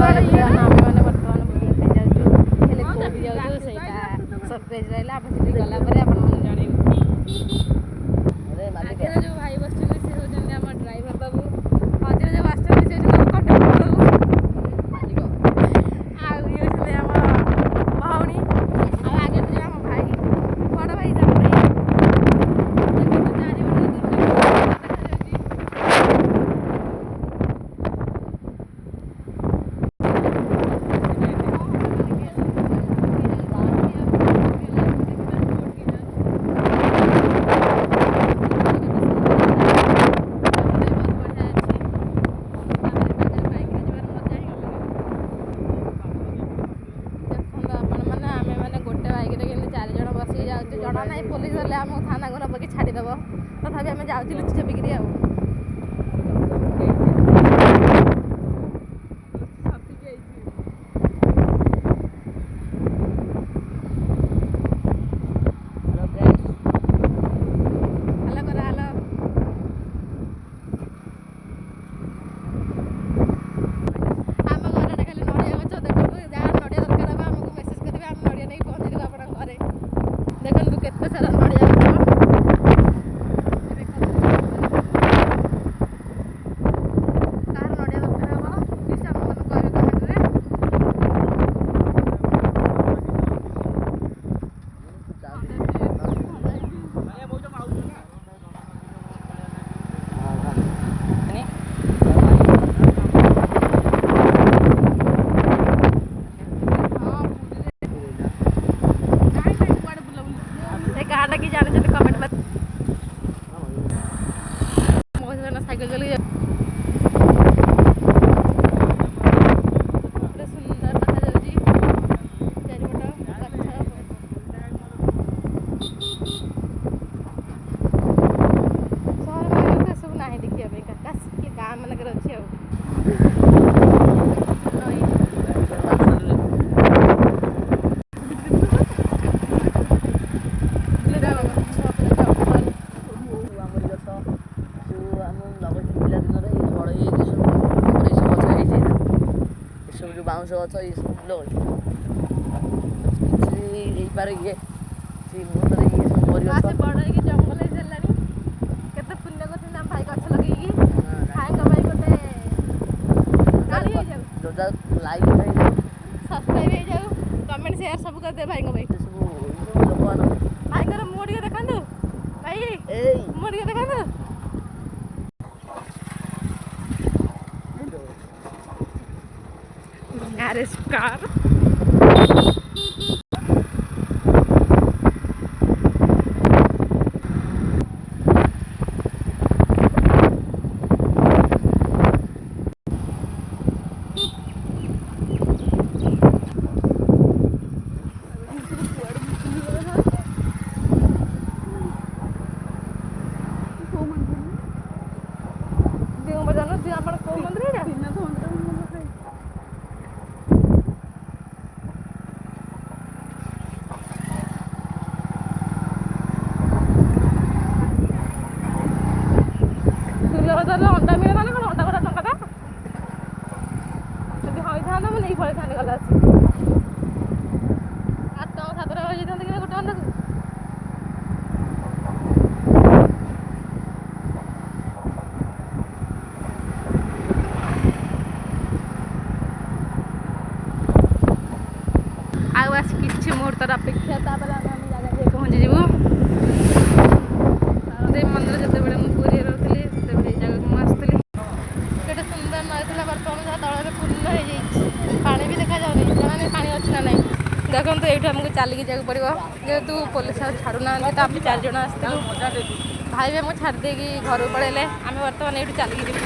मैंने बर्तमान बुझे जाऊँ जाऊँ से सरप्राइज रहा आप गलापर आप जनइबू आगे जो भाई बस से होती आम ड्राइवर बाबू मझे जो आस कंडक्टर बाबू आम भौणी आगे जो आम भाई बड़ भाई जड़ा ना पुलिस गले आम थाना को नबकी छाड़ीदेव तथापि आम जाऊँ लुचि छपिकी आ गाँव कि जाने कमेंट में साइकिल चल सुंदर देखा सब ना देखा गाँ मानक अच्छे बाउंस गछ ये सब फुल पारे ये मुहूर्त ये सब बड़ जंगल होलानी केते पुण्य करते भाई गछ लगे भाई भाई गोटे गाड़ी हो जाऊ लाइक सब्सक्राइब हो जाऊ कमेंट शेयर सब कर दे भाई को भाई सब भाई कर मुंह टिके देखंतु भाई मुंह टिके देखंतु गैरेज कार अंडा मिले ना कौन अंडा गोटा टंका যদি হইଥାନ୍ତା ମୁଁ ନେଇ ପଳେଇଥାନ୍ତି ଗଲା ଆସି 8 7 ହେଇଯାଇଥାନ୍ତା କି ଗୋଟେ ଅଣ୍ଡାକୁ ଆଉ ଆସି କିଛି ମୁହୂର୍ତ୍ତର ଅପେକ୍ଷା ତାପରେ ଆମେ ଆମ ଜାଗାରେ ପହଞ୍ଚିଯିବୁ ମନ୍ଦିର ଯେତେବେଳେ ମୁଁ ପୁରୀରେ ରହୁଥିଲି ସେତେବେଳେ ଏଇ ଜାଗାକୁ ମୁଁ ଆସୁଥିଲି କେତେ ସୁନ୍ଦର ନଈଥିଲା ବର୍ତ୍ତମାନ ଯାହା ତଳରେ ପୂର୍ଣ୍ଣ ହେଇଯାଇଛି ପାଣି ବି ଦେଖାଯାଉନି ଜଣାନି ପାଣି ଅଛି ନା ନାହିଁ ଦେଖନ୍ତୁ ଏଇଠୁ ଆମକୁ ଚାଲିକି ଯିବାକୁ ପଡ଼ିବ ଯେହେତୁ ପୋଲିସ ଆଉ ଛାଡ଼ୁନାହାନ୍ତି ତ ଆମେ 4 ଜଣ ଆସିଥିଲୁ ଭାଇ ବି ଆମକୁ ଛାଡ଼ି ଦେଇକି ଘରକୁ ପଳେଇଲେ ଆମେ ବର୍ତ୍ତମାନ ଏଇଠୁ ଚାଲିକି ଯିବୁ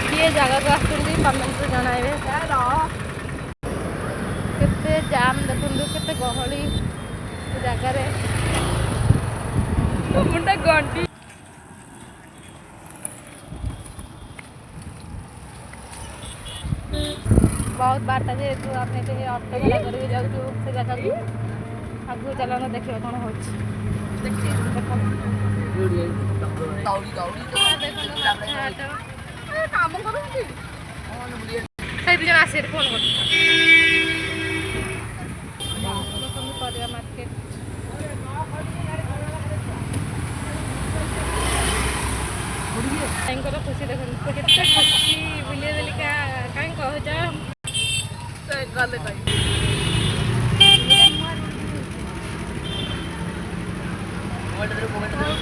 କିଏ ଜାଗାକୁ ଆସୁଛନ୍ତି କମେଣ୍ଟରେ ଜଣାଇବେ କେତେ ଜାମ୍ ଦେଖନ୍ତୁ କେତେ ଗହଳି ଜାଗାରେ मुंडा गंटी बहुत बार्ता जेहेतु आपने ऑटो भाड़ा करके जाऊँ से जगह को आगू चलाना देखिए कौन हो भाई दुजन आसे फोन कर परिया मार्केट खुशी देख केते खुशी बुले देली का कहीं कह जा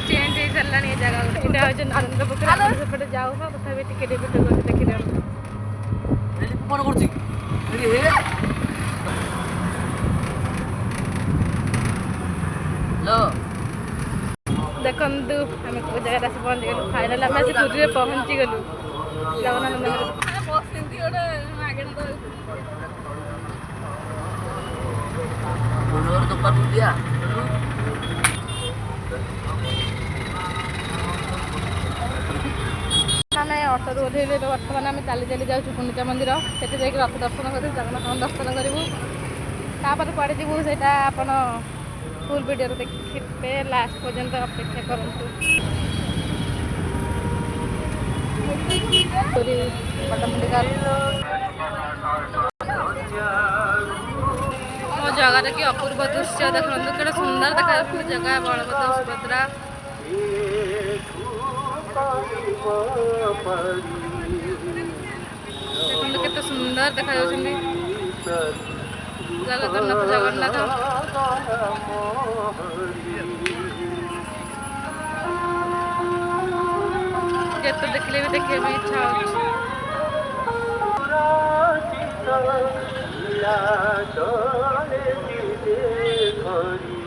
चेंज हो सारा ये जगह इटा हूँ नरेंद्र पोखर सेपटे जाऊ हाँ तथा टिके देखी देखु आम को जगह आस पहुँची गलु फाइनाल आम आसी पुरी पहुँची गलु जगन्नाथ मंदिर आम अटो ओह्लैले बर्तमान आम चली चली जाऊँ गुंडीचा मंदिर से रथ दर्शन कर जगन्नाथ दर्शन करूँ तापर कड़े जीवु से आपड़ फुल वीडियो देखिए लास्ट पर्यंत अपेक्षा करूँ मो जगह कि अपूर्व दृश्य देखो कि सुंदर देखा जगह बलभद्र सुभद्रा देखो केते सुंदर देखा जगन्नाथ जगन्नाथ जिते देखले भी देखिए इच्छा हो